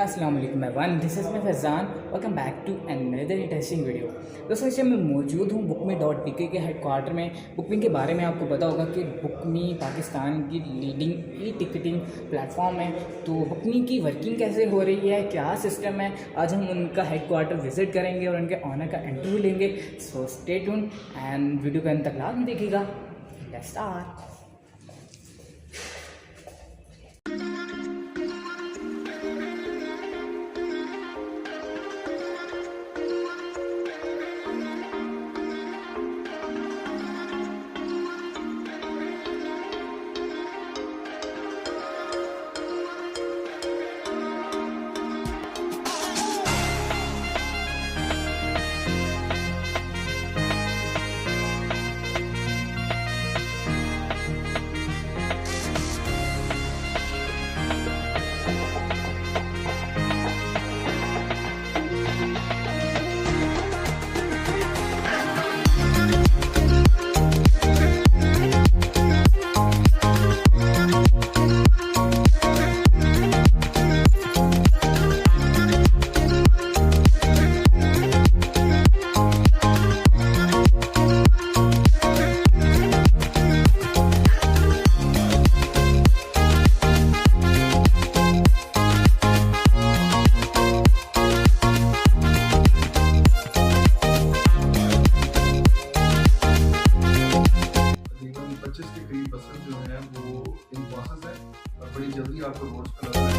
अस्सलाम वालेकुम everyone, this is my Faizan. Welcome back to another interesting video. दोस्तों इस टाइम मैं मौजूद हूँ bookme.pk के हेडक्वार्टर में। बुकमी के बारे में आपको पता होगा कि बुकमी पाकिस्तान की लीडिंग ई टिकटिंग प्लेटफॉर्म है। तो बुकमी की वर्किंग कैसे हो रही है, क्या सिस्टम है, आज हम उनका हेडक्वार्टर विज़िट करेंगे और उनके ऑनर का इंटरव्यू लेंगे। So stay tune and video के अंत तक लाजमी देखिएगा। Let's start. तकरीबन 25 के करीब बसेस जो हैं वो इन प्रोसेस है और बड़ी जल्दी आपको रोड्स पे लग रहा है।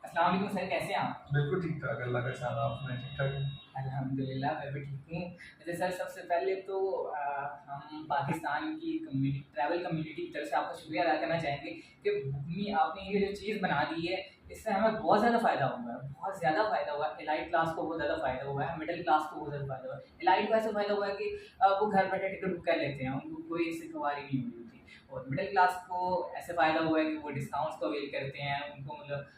अस्सलाम वालेकुम सर, कैसे हैं आप? बिल्कुल ठीक ठाक, अल्लाह का शान आपने ठीक ठाक है। अल्हम्दुलिल्लाह मैं भी ठीक हूँ। वैसे सर सबसे पहले तो हम पाकिस्तान की कम्युनिटी ट्रैवल कम्युनिटी की तरफ से आपका शुक्रिया अदा करना चाहेंगे कि बुकमी आपने ये जो चीज़ बना दी है, इससे हमें बहुत ज़्यादा फ़ायदा हुआ है, बहुत ज़्यादा फ़ायदा हुआ है। एलाइट क्लास को बहुत ज़्यादा फ़ायदा हुआ है, मिडिल क्लास को बहुत ज़्यादा फ़ायदा हुआ है। एलाइट को ऐसा फ़ायदा हुआ है कि वो घर बैठे टिकट बुक कर लेते हैं, उनको कोई इससे सवारी नहीं हुई होती। और मिडिल क्लास को ऐसे फ़ायदा हुआ है कि वो डिस्काउंट्स को अवेल करते हैं, उनको मतलब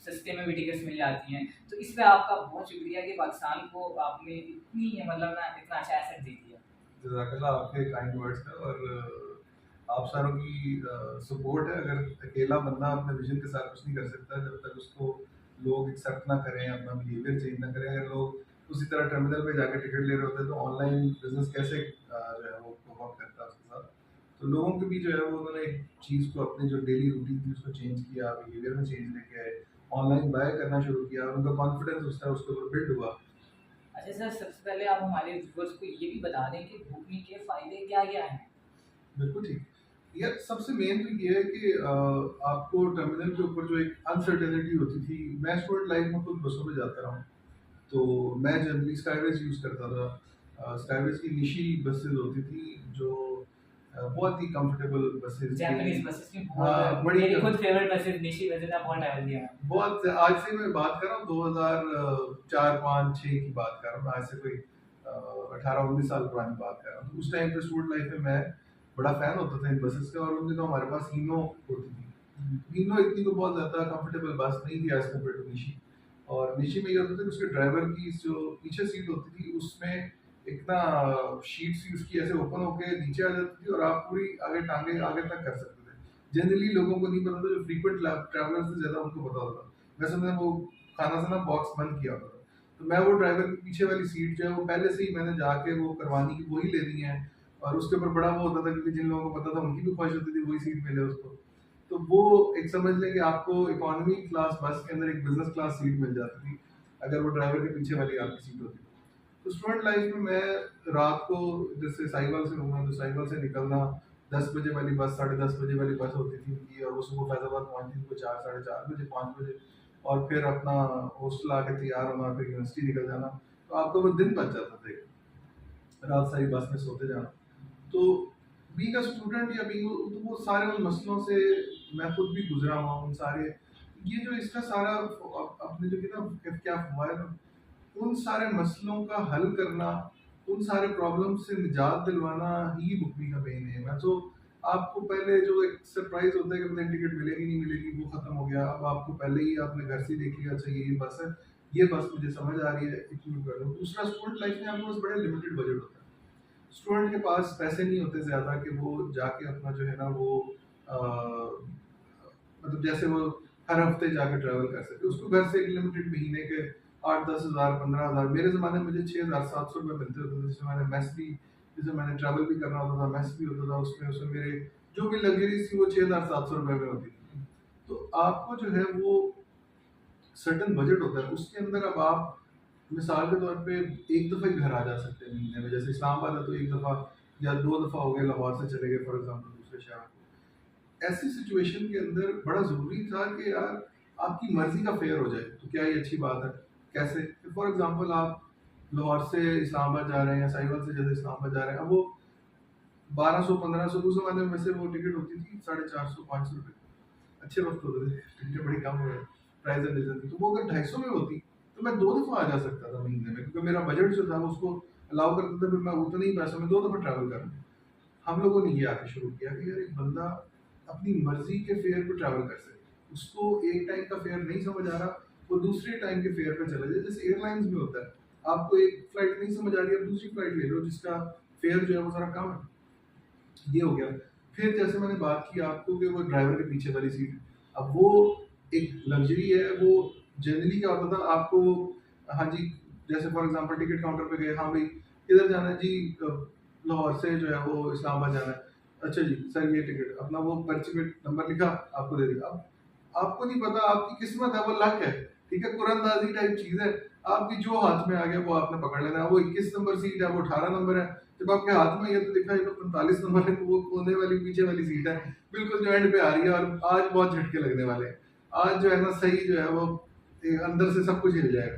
सस्ते में भी टिकट्स मिल जाती हैं। तो इस पे आपका बहुत शुक्रिया कि पाकिस्तान को आपने इतनी मतलब ना इतना अच्छा एसेट दे दिया। जज़ाकल्लाह आपके काइंड वर्ड्स का और आप सारों की सपोर्ट है। अगर अकेला बंदा अपने विजन के साथ कुछ नहीं कर सकता जब तक उसको लोग एक्सेप्ट ना करें, अपना बिहेवियर चेंज ना करें। अगर लोग उसी तरह टर्मिनल पे जाके टिकट ले रहे होते हैं तो ऑनलाइन बिजनेस कैसे जो है वो परफॉर्म करता है उसके साथ। तो लोगों के भी जो है वो उन्होंने एक चीज़ को अपनी जो डेली रूटीन थी उसको चेंज किया, बिहेवियर में चेंज लेके आए, ऑनलाइन बाय करना शुरू किया और उनका कॉन्फिडेंस उस तरह उसके ऊपर बिल्ड हुआ। अच्छा सर, सबसे पहले आप हमारे व्यूअर्स को ये भी बता दें कि बुकमी के फ़ायदे क्या-क्या हैं? बिल्कुल ठीक। यार सबसे मेन तो ये है कि आपको टर्मिनल के ऊपर जो एक अनसर्टेनिटी होती थी, मैं स्टूडेंट लाइफ में खुद बसों में जाता रहा हूँ, तो मैं जनरली स्काईवेज यूज़ करता था। स्काईवेज की निशी बसेज़ होती थी जो बहुत ही कंफर्टेबल बसेज़ जैपनीज़ थी। बसेस भी हाँ, बहुत बड़ी मेरी खुद फेवरेट बसेस निशी बसेस हैं, बहुत ट्रैवल किया है। बहुत आज से मैं बात कर रहा हूँ 2004, 5, 6 की बात कर रहा हूँ। आज से कोई 18-19 साल पुरानी बात कर रहा हूँ। तो उस टाइम पे स्टूडेंट लाइफ में मैं बड़ा फैन होता था इन बसेस का और उन दिनों हमारे पास हीनो होती थी। हीनो इतनी तो बहुत ज़्यादा कंफर्टेबल बस नहीं थी एज कम्पेयर टू निशी। और निशी में ये होता था कि उसके ड्राइवर की जो पीछे सीट होती थी उसमें एक ना शीट सी उसकी ऐसे ओपन होके नीचे आ जाती थी और आप पूरी आगे टांगे आगे तक कर सकते थे। जनरली लोगों को नहीं पता था, जो फ्रीक्वेंट ट्रैवलर्स से ज़्यादा उनको पता होता था। वैसे मैंने वो खाना सा ना बॉक्स बंद किया होता था, तो मैं वो ड्राइवर की पीछे वाली सीट जो है वो पहले से ही मैंने जाके वो करवानी की वही लेनी है। और उसके ऊपर बड़ा वो होता था क्योंकि जिन लोगों को पता था उनकी भी ख्वाहिश होती थी वही सीट मिले उसको। तो वो एक समझ लें कि आपको इकोनॉमी क्लास बस के अंदर एक बिजनेस क्लास सीट मिल जाती थी अगर वो ड्राइवर के पीछे वाली आपकी सीट होती। तो स्टूडेंट लाइफ में मैं रात को जैसे साहिवाल से हूँ तो साहिवाल से निकलना 10 बजे वाली बस, 10:30 बजे वाली बस होती थी उनकी और वो सुबह फैजाबाद पहुँचती थी 4, 4:30 बजे, 5 बजे। और फिर अपना हॉस्टल आके तैयार होना, फिर यूनिवर्सिटी निकल जाना। तो आपका वो दिन बच जाता था, रात सारी बस में सोते जाना। तो बीइंग अ स्टूडेंट या बीइंग तो वो सारे उन मसलों से मैं खुद भी गुजरा हुआ हूँ। उन सारे ये जो इसका सारा अपने जो कि ना क्या हुआ है ना, उन सारे मसलों का हल करना, उन सारे प्रॉब्लम से निजात दिलवाना ही बुकमी का मेन एम है। तो आपको पहले जो एक सरप्राइज होता है कि प्लेन टिकट मिलेगी नहीं मिलेगी वो खत्म हो गया। अब आपको पहले ही आपने घर से ही देख लिया, अच्छा ये बस है, ये बस मुझे समझ आ रही है, इंक्लूड कर दो। दूसरा, स्टूडेंट लाइफ में आपके पास बड़ा लिमिटेड बजट होता है। स्टूडेंट के पास पैसे नहीं होते ज़्यादा कि वो जाके अपना जो है ना वो मतलब जैसे वो हर हफ्ते जाकर ट्रैवल कर सके। उसको घर से एक लिमिटेड महीने के 8-10 हज़ार 15 हज़ार, मेरे ज़माने में मुझे 6,700 रुपये मिलते होते थे, जिससे मैंने मेस भी, जिससे मैंने ट्रैवल भी करना होता था, मेस भी होता था उसमें, उसमें मेरे जो भी लग्जरीज थी वो 6,700 रुपये में होती थी। तो आपको जो है वो सर्टन बजट होता है, उसके अंदर अब आप मिसाल के तौर पे एक दफ़ा ही घर आ जा सकते हैं महीने में। जैसे इस्लामाबाद है तो एक दफ़ा या 2 दफ़ा हो गए, लाहौर से चले गए फॉर एग्जांपल दूसरे शहर को। ऐसी सिचुएशन के अंदर बड़ा ज़रूरी था कि यार आपकी मर्ज़ी का फेयर हो जाए, तो क्या ये अच्छी बात है? कैसे? फॉर एग्जांपल आप लाहौर से इस्लामाबाद जा रहे हैं या साहिवाल से जैसे इस्लामाबाद जा रहे हैं, अब वो 1200-1500 उस ज़माने में वैसे वो टिकट होती थी 450-500 रुपये। अच्छे वक्त होते थे, टिकटें बड़ी कम हुए, प्राइस रिलीजन थी, तो वो अगर 250 में होती तो मैं 2 दफ़ा आ जा सकता था महीने में, क्योंकि मेरा बजट जो था वो उसको अलाउ करता था, फिर मैं उतने ही पैसों में 2 दफ़ा ट्रैवल कर लूँ। हम लोगों ने ये आके शुरू किया कि यार एक बंदा अपनी मर्जी के फेयर पे ट्रैवल कर सके, उसको एक टाइम का फेयर नहीं समझ आ रहा, वो दूसरे टाइम के फेयर पे चला जाए। जैसे एयरलाइंस में होता है, आपको एक फ्लाइट नहीं समझ आ रही है, आप दूसरी फ्लाइट ले लो जिसका फेयर जो है वो ज़रा कम है। ये हो गया। फिर जैसे मैंने बात की आपको कि वो ड्राइवर के पीछे वाली सीट, अब वो एक लग्जरी है। वो जनरली क्या होता था आपको, हाँ जी, जैसे फॉर एग्जांपल टिकट काउंटर पे गए, हाँ भाई किधर जाना है जी, लाहौर से जो है वो इस्लामाबाद जाना है, अच्छा जी सर ये टिकट, अपना वो पर्ची पे नंबर लिखा, आपको दे दिया। अब आपको नहीं पता, आपकी किस्मत है, वो लक है, ठीक है, कुरंदाजी टाइप चीज है। आपकी जो हाथ में आ गया वो आपने पकड़ लेना है। वो 21 नंबर सीट है, वो 18 नंबर है, जब आपके हाथ में ये तो दिखा ये तो 45 नंबर है, तो वो कोने वाली पीछे वाली सीट है, बिल्कुल जो एंड पे आ रही है, और आज बहुत झटके लगने वाले हैं। आज जो है ना सही जो है वो अंदर से सब कुछ हिल जाएगा।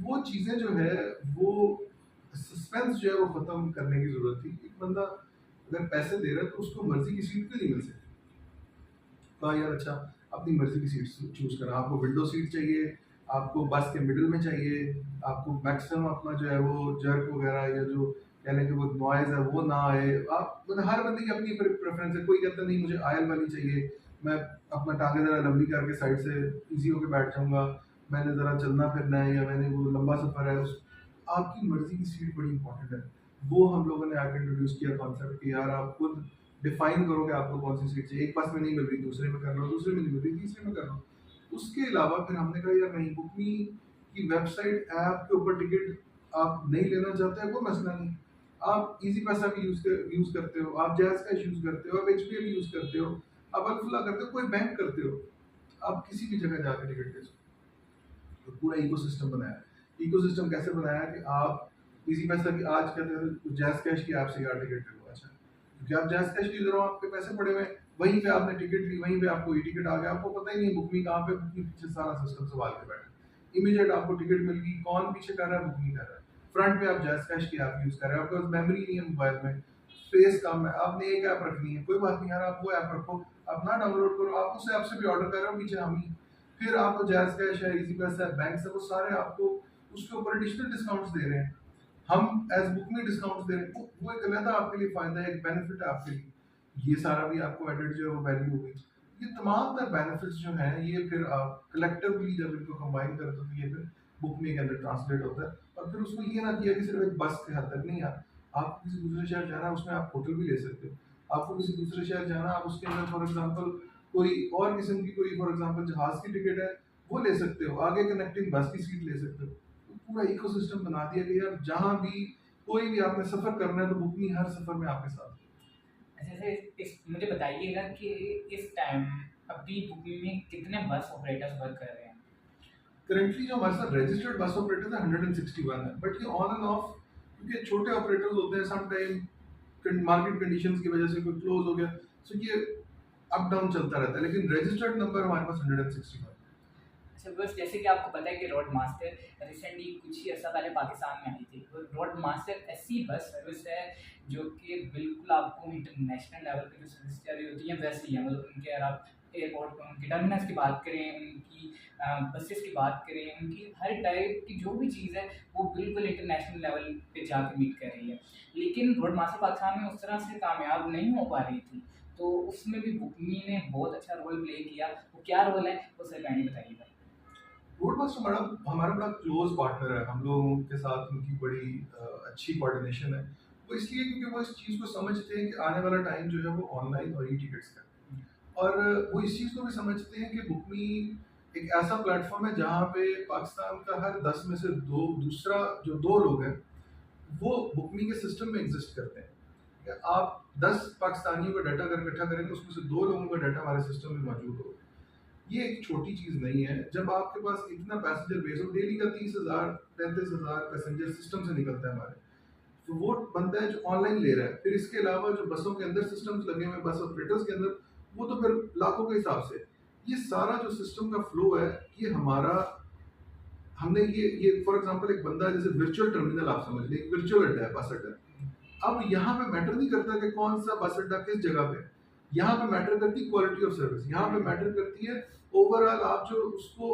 वो चीज़ें जो है वो सस्पेंस जो है वो खत्म करने की जरूरत थी। एक बंदा अगर पैसे दे रहा है तो उसको मर्जी की सीट क्यों नहीं मिल सकती? कहा यार अच्छा, अपनी मर्जी की सीट चूज करना, आपको विंडो सीट चाहिए, आपको बस के मिडिल में चाहिए, आपको मैक्सिमम अपना जो है वो जर्क वगैरह या जो कहने के वो नॉइज है वो ना आए। आप मतलब हर बंदे की अपनी प्रेफरेंस है। कोई कहता नहीं मुझे आयल वाली चाहिए, मैं अपना टांगे ज़रा लंबी करके साइड से इजी होके बैठ जाऊंगा, मैंने ज़रा चलना फिरना है या मैंने वो लंबा सफ़र है, उस आपकी मर्जी की सीट बड़ी इंपॉर्टेंट है। वो हम लोगों ने आके इंट्रोड्यूस किया कॉन्सेप्ट कि यार आप खुद डिफाइन करो कि आपको कौन सी सीट चाहिए। एक बस में नहीं मिल रही, दूसरे में कर लो, दूसरे में नहीं मिल रही, तीसरे में कर लो। उसके अलावा फिर हमने कहा यार नहीं, बुकमी की वेबसाइट ऐप के ऊपर टिकट आप नहीं लेना चाहते हैं, कोई मसला नहीं। आप इजी पैसा भी यूज करते हो, आप जैज कैश यूज करते हो, आप एचपीए भी यूज करते हो, आप अल्फला करते हो, कोई बैंक करते हो, आप किसी भी जगह जाकर टिकट ले सकते हो। तो पूरा इकोसिस्टम बनाया। इकोसिस्टम कैसे बनाया कि आप इजी पैसा की, आज कहते हैं जैज कैश की ऐप से यार टिकट ले लो, अच्छा क्योंकि आप जैज कैश यूजर हो, आपके पैसे पड़े हुए हैं, वहीं पे आपने टिकट ली, वहीं पे आपको ई टिकट आ गया, आपको पता ही नहीं बुकमी कहाँ पे, बुकमी पीछे सारा सिस्टम संभाल के बैठा, इमीडिएट आपको टिकट मिल गई। कौन पीछे कर रहा है? बुकमी कर रहा है। फ्रंट पे आप जैज कैश की ऐप यूज कर रहे हो, आपके पास मेमोरी नहीं है मोबाइल में, स्पेस कम है, आपने एक ऐप रखनी है, कोई बात नहीं यार, आप वो ऐप रखो, आप ना डाउनलोड करो, आप उस ऐप से भी ऑर्डर कर रहे हो, पीछे हम ही। फिर आपको जैज कैश है, इजी पैसा है, बैंक से, वो सारे आपको उसके ऊपर एडिशनल डिस्काउंट्स दे रहे हैं। हम एज बुक में डिस्काउंट दे रहे हैं, वो एक अलग आपके लिए फायदा है, एक बेनिफिट है आपके लिए। ये सारा भी आपको एडेड जो है वो वैल्यू होगी। ये तमाम तर बेनिफिट्स जो हैं ये फिर आप कलेक्टिवली जब इनको कंबाइन करते हो तो ये फिर बुक में के अंदर ट्रांसलेट होता है। और फिर उसको ये ना किया कि सिर्फ एक बस के हद तक नहीं, यार आप किसी दूसरे शहर जाना है उसमें आप होटल भी ले सकते हो। आपको किसी दूसरे शहर जाना, आप उसके अंदर फॉर एग्जाम्पल कोई और किस्म की, कोई फॉर एग्जाम्पल जहाज की टिकट है वो ले सकते हो, आगे कनेक्टिंग बस की सीट ले सकते हो। पूरा इकोसिस्टम बना दिया कि यार जहाँ भी कोई भी आपने सफर करना है तो बुकनी हर सफर में आपके साथ। जैसे मुझे बताइएगा कि इस टाइम अभी बुकिंग में कितने बस ऑपरेटर्स वर्क कर रहे हैं? करंटली जो हमारे साथ रजिस्टर्ड बस ऑपरेटर है 161 है, बट ये ऑन एंड ऑफ, क्योंकि छोटे ऑपरेटर्स होते हैं, सम टाइम मार्केट कंडीशंस की वजह से कोई क्लोज हो गया, सो ये अप डाउन चलता रहता है, लेकिन रजिस्टर्ड नंबर हमारे पास 161। अच्छा, बस जैसे कि आपको पता है कि रोड मास्टर रिसेंटली कुछ ही अर्सा पहले पाकिस्तान में आई थी। रोड मास्टर ऐसी बस सर्विस है जो कि बिल्कुल आपको इंटरनेशनल लेवल पे जो सर्विस जा रही होती है वैसी है। मतलब उनके, अगर आप एयरपोर्ट पर उनके टर्मिनल्स की बात करें, उनकी बसेस की बात करें, उनकी हर टाइप की जो भी चीज़ है वो बिल्कुल इंटरनेशनल लेवल पे जाकर मीट कर रही है। लेकिन रोड मास्टर पाकिस्तान में उस तरह से कामयाब नहीं हो पा रही थी, तो उसमें भी बुकमी ने बहुत अच्छा रोल प्ले किया। वो क्या रोल है वो सर काइंडली बताइएगा। रोडमास्टर हमारा बड़ा क्लोज पार्टनर है, हम लोगों के साथ उनकी बड़ी अच्छी कोऑर्डिनेशन है। वो इसलिए क्योंकि वो इस चीज़ को समझते हैं कि आने वाला टाइम जो है वो ऑनलाइन और ई टिकट्स का है। और वो इस चीज़ को भी समझते हैं कि बुकमी एक ऐसा प्लेटफॉर्म है जहाँ पे पाकिस्तान का हर 10 में से दो दूसरा जो दो लोग हैं वो बुकमी के सिस्टम में एग्जिस्ट करते हैं। कि आप 10 पाकिस्तानियों का डाटा अगर इकट्ठा करेंगे उसमें से दो लोगों का डाटा हमारे सिस्टम में मौजूद हो। ये एक छोटी चीज़ नहीं है। जब आपके पास इतना पैसेंजर बेस हो, डेली का 30,000 35,000 पैसेंजर सिस्टम से निकलता है हमारे, तो वो बंदा है जो ऑनलाइन ले रहा है। फिर इसके अलावा जो बसों के अंदर सिस्टम्स लगे हुए हैं बस ऑपरेटर्स के अंदर, वो तो फिर लाखों के हिसाब से। ये सारा जो सिस्टम का फ्लो है, ये हमारा हमने ये फॉर एग्जांपल एक बंदा है, जैसे वर्चुअल टर्मिनल आप समझ लें, एक वर्चुअल अड्डा है, बस अड्डा। अब यहाँ पे मैटर नहीं करता कि कौन सा बस अड्डा किस जगह पे है। यहाँ पे मैटर करती है क्वालिटी ऑफ सर्विस, यहाँ पे मैटर करती है ओवरऑल आप जो उसको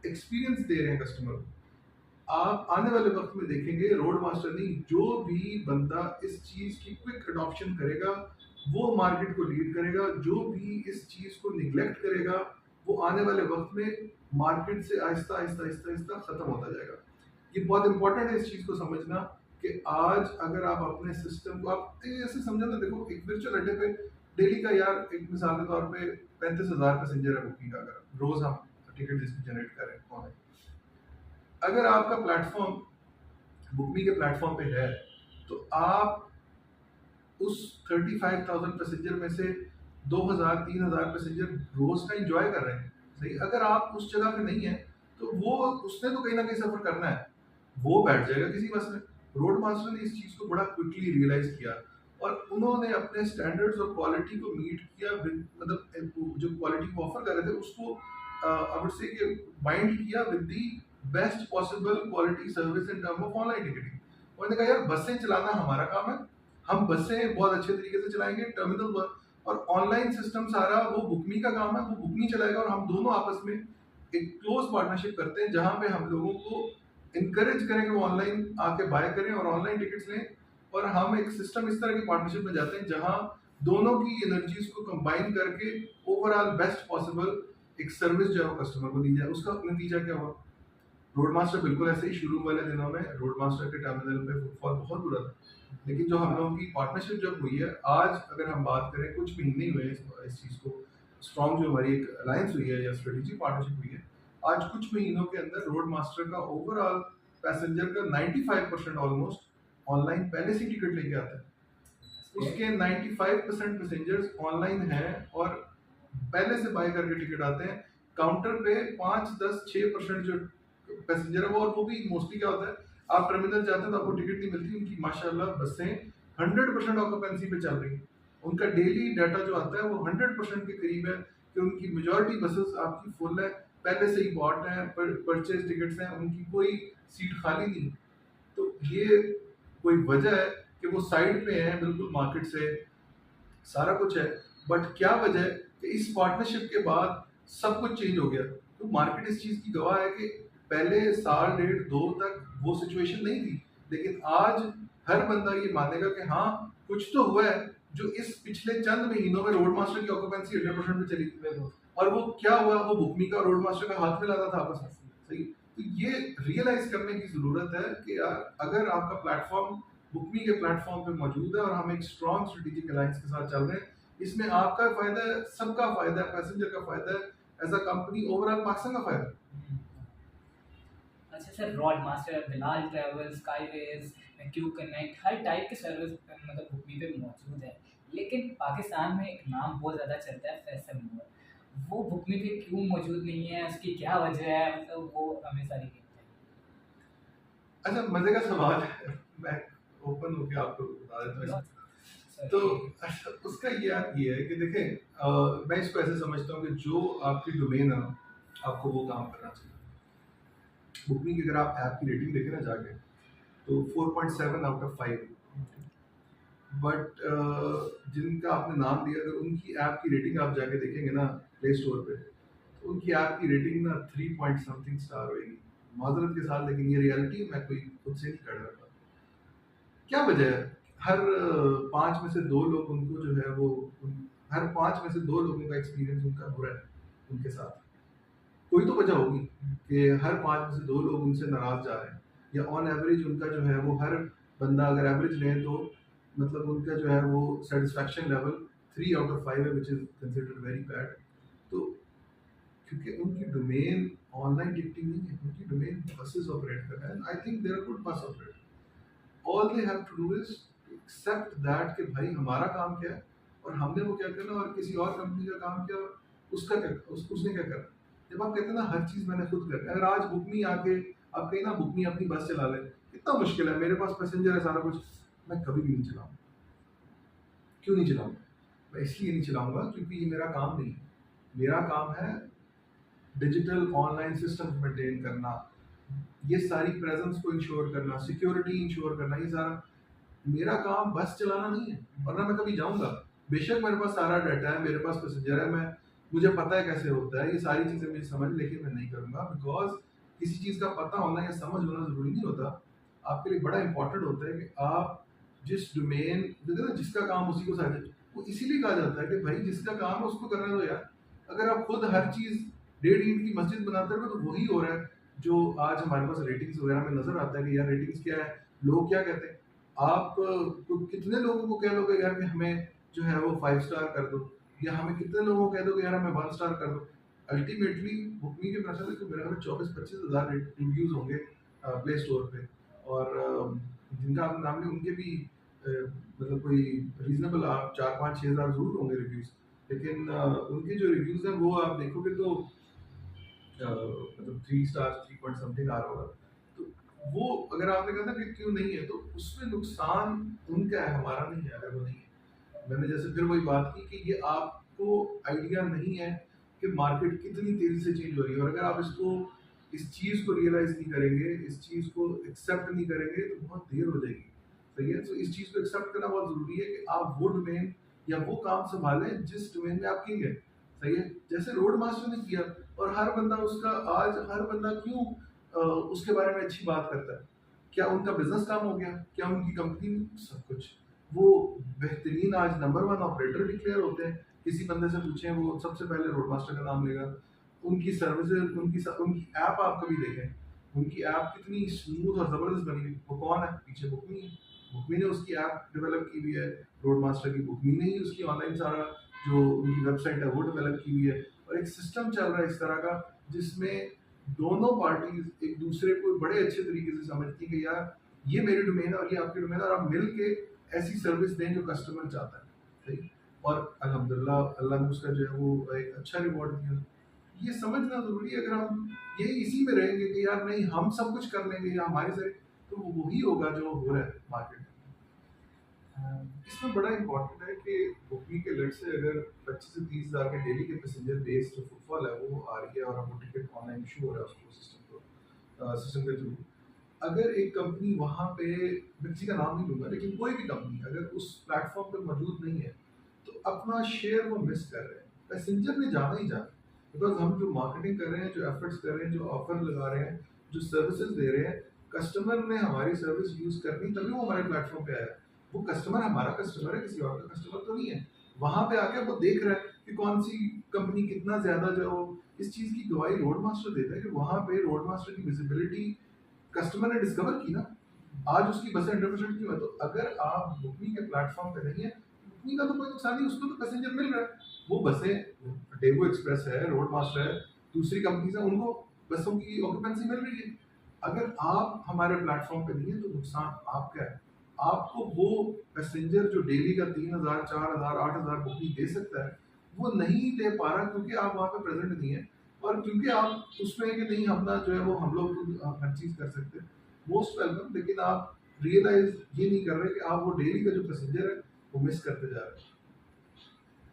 एक्सपीरियंस दे रहे हैं कस्टमर को। आप आने वाले वक्त में देखेंगे रोड मास्टर नहीं, जो भी बंदा इस चीज़ की क्विक अडॉप्शन करेगा वो मार्केट को लीड करेगा। जो भी इस चीज़ को निगलेक्ट करेगा वो आने वाले वक्त में मार्केट से आहिस्ता आहिस्ता आहिस्ता आहिस्ता ख़त्म होता जाएगा। ये बहुत इंपॉर्टेंट है इस चीज़ को समझना कि आज अगर आप अपने सिस्टम को आप ऐसे समझो ना, देखो एक वर्चुअल अड्डे पे डेली का यार एक मिसाल के तौर पे 35,000 पैसेंजर है बुकिंग का, अगर रोज हम टिकट जिसकी जनरेट करें कौन है। अगर आपका प्लेटफॉर्म बुकमी के प्लेटफॉर्म पे है तो आप उस 35,000 पैसेंजर में से 2,000 3,000 पैसेंजर रोज का इंजॉय कर रहे हैं। सही, अगर आप उस जगह पे नहीं है तो वो उसने तो कहीं ना कहीं सफर करना है, वो बैठ जाएगा किसी बस में। रोड मास्टर ने इस चीज़ को बड़ा क्विकली रियलाइज किया और उन्होंने अपने स्टैंडर्ड्स और क्वालिटी को मीट किया मतलब जो क्वालिटी वो ऑफर कर रहे थे उसको आई वुड से कि बाइंड किया with the best possible quality service in term of online ticketing. उन्होंने कहा यार बसें चलाना हमारा काम है, हम बसें बहुत अच्छे तरीके से चलाएंगे, टर्मिनल और ऑनलाइन सिस्टम सारा वो बुकमी का काम है, वो बुकमी चलाएगा और हम दोनों आपस में एक क्लोज पार्टनरशिप करते हैं जहाँ पे हम लोगों को इनकरेज करें कि वो ऑनलाइन आके बाय करें और ऑनलाइन टिकट्स लें। और हम एक सिस्टम इस तरह की पार्टनरशिप में जाते हैं जहाँ दोनों की एनर्जीज को कंबाइन करके ओवरऑल बेस्ट पॉसिबल एक सर्विस जो है वो कस्टमर को दी जाए। उसका नतीजा क्या हुआ, रोड मास्टर बिल्कुल ऐसे ही शुरू वाले दिनों में रोड मास्टर के टर्मिनल पे फुटफॉल बहुत बुरा था, लेकिन जो हम लोगों की पार्टनरशिप जब हुई है, आज अगर हम बात करें कुछ महीने ही हुए इस चीज़ को स्ट्रॉन्ग जो हमारी एक अलायंस हुई है या स्ट्रेटेजिक पार्टनरशिप हुई है, आज कुछ महीनों के अंदर रोड मास्टर का ओवरऑल पैसेंजर का 95% ऑलमोस्ट ऑनलाइन पहले से टिकट लेके आता है। उसके 95% पैसेंजर्स ऑनलाइन हैं और पहले से बाय करके टिकट आते हैं। काउंटर पे 5 10 6% जो पैसेंजर है वो, और वो भी मोस्टली क्या होता है, आप टर्मिनल जाते हैं तो आपको टिकट नहीं मिलती। उनकी माशाल्लाह बसें 100% ऑक्यूपेंसी पे चल रही हैं। उनका डेली डाटा जो आता है वो 100% के करीब है कि उनकी मेजॉरिटी बसेस आपकी फुल है, पहले से ही बॉट हैं, परचेज टिकट्स हैं, उनकी कोई सीट खाली नहीं। तो ये कोई वजह है कि वो साइड पे हैं बिल्कुल मार्केट से, सारा कुछ है। बट क्या वजह है कि इस पार्टनरशिप के बाद सब कुछ चेंज हो गया। तो मार्केट इस चीज़ की गवाह है कि पहले साल डेढ़ दो तक वो सिचुएशन नहीं थी, लेकिन आज हर बंदा ये मानेगा कि हाँ कुछ तो हुआ है जो इस पिछले चंद महीनों में रोड मास्टर की ऑक्यूपेंसी 100% पे चली गई। और वो क्या हुआ, वो बुकमी का रोड मास्टर का हाथ में लाता था आपस में। सही, तो ये रियलाइज करने की जरूरत है कि यार अगर आपका प्लेटफॉर्म बुकमी के प्लेटफॉर्म पे मौजूद है और हम एक स्ट्रॉन्ग स्ट्रेटेजिक अलायंस के साथ चल रहे हैं, इसमें आपका फायदा है, सबका फायदा है, पैसेंजर का फायदा है, as a company overall Pakistan का फायदा है। अच्छा sir, road master, Bilal travel, Skyways, Q connect, हर टाइप की सर्विस मतलब बुकमी पे मौजूद है। लेकिन पाकिस्तान में एक नाम बहुत ज़्यादा चलता है, फैसल मूवर। वो बुकमी पे क्यों मौजूद नहीं है, उसकी क्या वजह है, मतलब वो हमें सारी अच्छा, मजे का सवाल है, मैं ओपन होके आपको बता देता हूँ। तो अच्छा, उसका ये है कि देखें, मैं इसको ऐसे समझता हूँ कि जो आपकी डोमेन है आपको वो काम करना चाहिए। बुकमी की अगर आप ऐप की रेटिंग देखें ना जाके तो 4.7 आउट ऑफ 5, बट जिनका आपने नाम दिया अगर उनकी ऐप की रेटिंग आप जाके देखेंगे ना प्ले स्टोर पे, तो उनकी ऐप की रेटिंग ना 3 पॉइंट समथिंग स्टार होगी, माजरत के साथ, लेकिन ये रियलिटी मैं कोई खुद से नहीं कर रहा था। क्या वजह है, हर 5 में से 2 लोग उनको जो है वो हर 5 में से 2 लोगों का एक्सपीरियंस उनका बुरा है उनके साथ। कोई तो वजह होगी कि हर 5 में से 2 लोग उनसे नाराज़ जा रहे हैं, या ऑन एवरेज उनका जो है वो हर बंदा अगर एवरेज लें तो मतलब उनका जो है वो सैटिस्फैक्शन लेवल 3 आउट ऑफ 5 है, which is considered very bad. तो क्योंकि उनकी डोमेन ऑनलाइन टिकटिंग नहीं है, उनकी डोमेन बसेस ऑपरेट कर रहा है, I think they are good bus operator. All they have to do is accept that कि भाई हमारा काम क्या है और हमने वो क्या करना, और किसी और कंपनी का काम क्या, उसका क्या उसने क्या करना। जब आप कहते हैं ना हर चीज़ मैंने खुद करनी है, अगर आज बुकमी आके आप कहीं ना बुकमी अपनी बस चला ले, कितना मुश्किल है, मेरे पास पैसेंजर है सारा कुछ, मैं कभी भी नहीं चलाऊंगा। क्यों नहीं चलाऊंगा? मैं इसलिए नहीं चलाऊंगा क्योंकि ये मेरा काम नहीं है। मेरा काम है डिजिटल ऑनलाइन सिस्टम मेंटेन करना, ये सारी प्रेजेंस को इंश्योर करना, सिक्योरिटी इंश्योर करना, ये सारा मेरा काम बस चलाना नहीं है, वरना मैं कभी जाऊंगा। बेशक मेरे पास सारा डाटा है, मेरे पास पैसेंजर है, मैं मुझे पता है कैसे होता है, ये सारी चीज़ें मुझे समझ, लेकिन मैं नहीं करूंगा बिकॉज किसी चीज़ का पता होना या समझ होना ज़रूरी नहीं होता। आपके लिए बड़ा इंपॉर्टेंट होता है कि आप जिस डोमेन, जिसका काम उसी को साझा, वो इसीलिए कहा जाता है कि भाई जिसका काम है उसको करने दो यार। अगर आप खुद हर चीज़ 1.5 ईंट की मस्जिद बनाते रहो तो वही हो रहा है जो आज हमारे पास रेटिंग्स वगैरह में नजर आता है कि यार रेटिंग्स क्या है, लोग क्या कहते हैं। आप कितने लोगों को कह दोगे यार कि हमें जो है वो 5 स्टार कर दो, या हमें कितने लोगों को कह दोगे यार हमें 1 स्टार कर दो। अल्टीमेटली बुकमी के पैसे तो मेरे ख्याल में 24-25 हज़ार रिव्यूज होंगे प्ले स्टोर पे, और जिनका आप नाम लें उनके भी मतलब कोई रीजनेबल आप 4-5-6 हज़ार जरूर होंगे रिव्यूज, लेकिन उनके जो रिव्यूज हैं वो आप देखोगे तो मतलब 3 स्टार 3 पॉइंट समथिंग आ रहा होगा। तो वो अगर आपने कहा था कि क्यों नहीं है, तो उसमें नुकसान उनका है, हमारा नहीं है अगर वो नहीं है। मैंने जैसे फिर वही बात की कि ये आपको आइडिया नहीं है कि मार्केट कितनी तेजी से चेंज हो रही है, और अगर आप इसको इस चीज़ को रियलाइज नहीं करेंगे, इस चीज़ को एक्सेप्ट नहीं करेंगे तो बहुत देर हो जाएगी। सही है, तो इस चीज़ को एक्सेप्ट करना बहुत ज़रूरी है कि आप वो डोमेन या वो काम संभालें जिस डोमेन में आप किंग है। सही है, जैसे रोड मास्टर ने किया, और हर बंदा उसका, आज हर बंदा क्यों उसके बारे में अच्छी बात करता है। क्या उनका बिजनेस काम हो गया, क्या उनकी कंपनी, सब कुछ, वो बेहतरीन आज नंबर 1 ऑपरेटर डिक्लेयर होते हैं। किसी बंदे से पूछें वो सबसे पहले रोड मास्टर का नाम लेगा। उनकी सर्विसेज, उनकी ऐप आप कभी देखें, उनकी ऐप कितनी स्मूथ और ज़बरदस्त बनी हुई। वो कौन है पीछे? बुकमी है। बुकमी ने उसकी ऐप डेवलप की हुई है, रोड मास्टर की बुकमी ने ही उसकी ऑनलाइन सारा जो उनकी वेबसाइट है वो डेवलप की हुई है। और एक सिस्टम चल रहा है इस तरह का जिसमें दोनों पार्टीज एक दूसरे को बड़े अच्छे तरीके से समझती है कि यार ये मेरी डोमेन है और ये आपकी डोमेन है, और आप मिल के ऐसी सर्विस दें जो कस्टमर चाहता है। सही, और अल्हम्दुलिल्लाह अल्लाह ने उसका जो है वो एक अच्छा रिवॉर्ड दिया। ये समझना ज़रूरी है। अगर हम यही इसी में रहेंगे कि यार नहीं हम सब कुछ कर लेंगे या हमारे से, तो वही होगा जो हो रहा है मार्केट में। इसमें बड़ा इंपॉर्टेंट है कि बुकिंग के लेट से अगर 25 से 30 हज़ार के डेली के पैसेंजर बेस जो फुटफॉल है वो आ रही है, और हम टिकट ऑनलाइन इशू हो रहा है उसको सिस्टम के थ्रू, अगर एक कंपनी वहाँ पे, मैं किसी का नाम नहीं लूँगा, लेकिन कोई भी कंपनी अगर उस प्लेटफॉर्म पे मौजूद नहीं है तो अपना शेयर वो मिस कर रहे हैं। पैसेंजर ने जाना ही जाना, बिकॉज हम जो मार्केटिंग कर रहे हैं, जो एफर्ट्स कर रहे हैं, जो ऑफर लगा रहे हैं, जो सर्विसेज दे रहे हैं, कस्टमर ने हमारी सर्विस यूज़ करनी तभी वो हमारे प्लेटफॉर्म पे आया। वो कस्टमर हमारा कस्टमर है, किसी और का कस्टमर तो नहीं है। वहाँ पे आके वो देख रहा है कि कौन सी कंपनी कितना ज़्यादा जो इस चीज़ की गवाही रोड मास्टर देता है कि वहाँ पे रोड मास्टर की विजिबिलिटी कस्टमर ने डिस्कवर की ना, आज उसकी बसें 100% क्यों है। तो अगर आप बुकिंग के प्लेटफॉर्म पे नहीं है, बुकिंग का तो कोई नुकसान नहीं, उसको तो पैसेंजर मिल रहा है। वो बसें, डेवो एक्सप्रेस है, रोड मास्टर है, दूसरी कंपनीज है, उनको बसों की ऑक्यूपेंसी मिल रही है। अगर आप हमारे प्लेटफॉर्म पे नहीं है तो नुकसान आपका है। आपको वो पैसेंजर जो डेली का 3,000 4,000 8,000 बुकिंग दे सकता है, वो नहीं दे पा रहा क्योंकि आप वहाँ पे प्रेजेंट नहीं है, और क्योंकि आप उसमें है कि नहीं अपना जो है वो हम लोग हर चीज़ कर सकते हैं, मोस्ट वेलकम। लेकिन आप रियलाइज ये नहीं कर रहे कि आप वो डेली का जो पैसेंजर है वो मिस करते जा रहे हैं।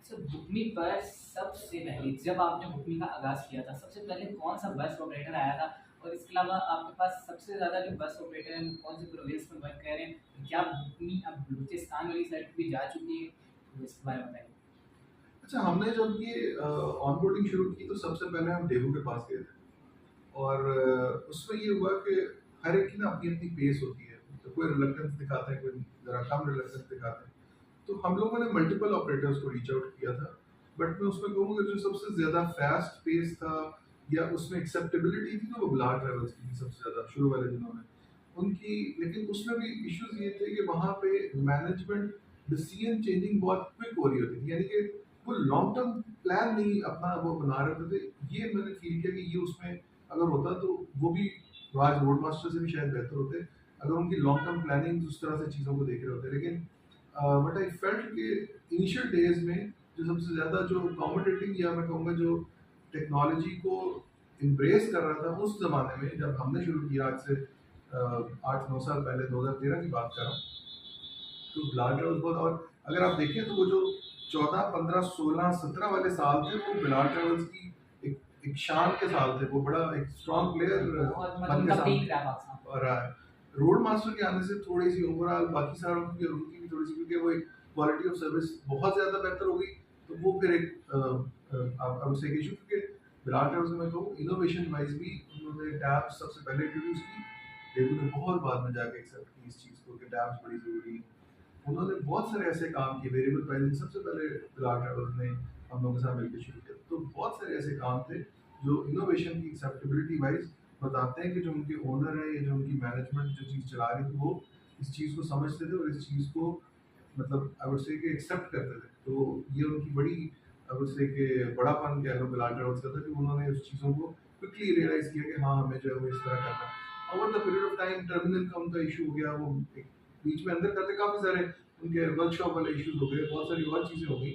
सर बुकमी पर सबसे पहले जब आपने बुकमी का आगाज़ किया था, सबसे पहले कौन सा बस ऑपरेटर आया था? और इसके अलावा आपके पास सबसे ज़्यादा जो बस ऑपरेटर हैं वो कौन से प्रोविंस में वर्क कर रहे हैं? क्या बुकमी अब बलूचिस्तान वाली साइड भी जा चुकी है? तो इसके बारे में बताइए। अच्छा, हमने जब ये ऑनबोर्डिंग शुरू की तो सबसे पहले हम डेवू के पास गए थे, और उसमें ये हुआ कि हर एक की ना अपनी अपनी पेस होती है, तो कोई रिलक्टेंस दिखाता है, कोई ज़रा कम रिलक्टेंस दिखाता है। तो हम लोगों ने मल्टीपल ऑपरेटर्स को रीच आउट किया था, बट मैं उसमें कहूँगा जो सबसे ज़्यादा फास्ट पेस था या उसमें एक्सेप्टेबिलिटी थी तो वो बिलाल ट्रैवल्स की थी सबसे ज़्यादा शुरू वाले दिनों में उनकी। लेकिन उसमें भी इश्यूज ये थे कि वहाँ पे मैनेजमेंट डिसीजन चेंजिंग बहुत क्विक हो रही होती थी, यानी कि वो लॉन्ग टर्म प्लान नहीं अपना वो बना रहे होते थे। ये मैंने फील किया कि ये उसमें अगर होता तो वो भी राज रोड मास्टर से भी शायद बेहतर होते अगर उनकी लॉन्ग टर्म प्लानिंग उस तरह से चीज़ों को देख रहे होते। लेकिन बट आई फेल्ट कि इनिशियल डेज में जो सबसे ज़्यादा जो कॉम्पिटिटिव या मैं कहूँगा जो टेक्नोलॉजी को इम्ब्रेस कर रहा था उस ज़माने में जब हमने शुरू किया, आज से 8-9 साल पहले, 2013 की बात कर रहा हूँ, तो बिलाल ट्रैवल्स बहुत। और अगर आप देखें तो वो जो 14, 15, 16, 17 वाले साल थे वो बिलाल ट्रैवल्स की एक शान के साल थे। वो बड़ा एक स्ट्रॉन्ग प्लेयर बहुत बन मतलब के उनका सामने पीक रहा पाकिस्तान। रहा है। रोड मास्टर के आने से थोड़ी सी ओवरऑल बाकी सारों की और उनकी भी थोड़ी सी, क्योंकि वो एक क्वालिटी ऑफ सर्विस बहुत ज़्यादा बेहतर हो गई, तो वो फिर एक अब से इशू, क्योंकि बिलाल ट्रैवल्स में कहूँ इनोवेशन वाइज भी उन्होंने टैब्स सबसे पहले इंट्रोड्यूस की। डेबू ने बहुत बाद में जाके एक्सेप्ट की इस चीज़ को कि टैब्स बड़ी ज़रूरी है। उन्होंने बहुत सारे ऐसे काम किए, वेरिएबल प्राइसिंग सबसे पहले बिलाल ट्रैवल्स ने हम लोगों के साथ मिलकर शुरू किया। तो बहुत सारे ऐसे काम थे जो इनोवेशन की एक्सेप्टेबिलिटी वाइज बताते हैं कि जो उनके ओनर है या जो उनकी मैनेजमेंट जो चीज़ चला रही थी वो इस चीज़ को समझते थे और इस चीज़ को मतलब आई वुड से कि एक्सेप्ट करते थे। तो ये उनकी बड़ी आई वुड से कि बड़ापन कह लो बिलाल ट्रैवल्स का था कि उन्होंने उस चीज़ों को क्विकली रियलाइज़ किया कि हाँ हमें जो है वो इस तरह करना है। Over the period of time terminal का उनका इशू हो गया, वो एक बीच में अंदर करते काफ़ी सारे उनके वर्कशॉप वाले इश्यूज हो गए, बहुत सारी और चीज़ें हो गई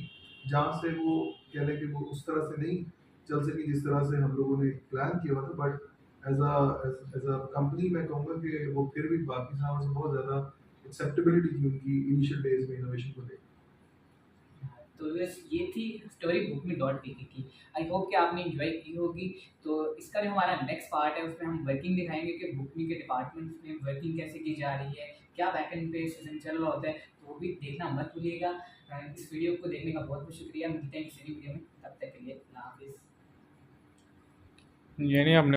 जहाँ से वो कह लें कि वो उस तरह से नहीं चल सकी जिस तरह से हम लोगों ने प्लान किया हुआ था। बट एज अ कंपनी मैं कहूँगा कि वो फिर भी बाकी सालों से बहुत ज़्यादा एक्सेप्टेबिलिटी थी उनकी इनिशियल डेज में इनोवेशन को लेकर। तो बस ये थी स्टोरी बुक में डॉट पीके की। आई होप कि आपने एंजॉय की होगी। तो इसका जो हमारा नेक्स्ट पार्ट है उसमें हम वर्किंग दिखाएंगे कि बुकमी के डिपार्टमेंट में वर्किंग कैसे की जा रही है, क्या बैकएंड पे सिस्टम चल रहा होता है, तो वो भी देखना मत भूलिएगा। इस वीडियो को देखने का बहुत बहुत शुक्रिया। मिलते हैं किसी वीडियो में, तब तक के लिए अल्लाह हाफिज़। ये नहीं आपने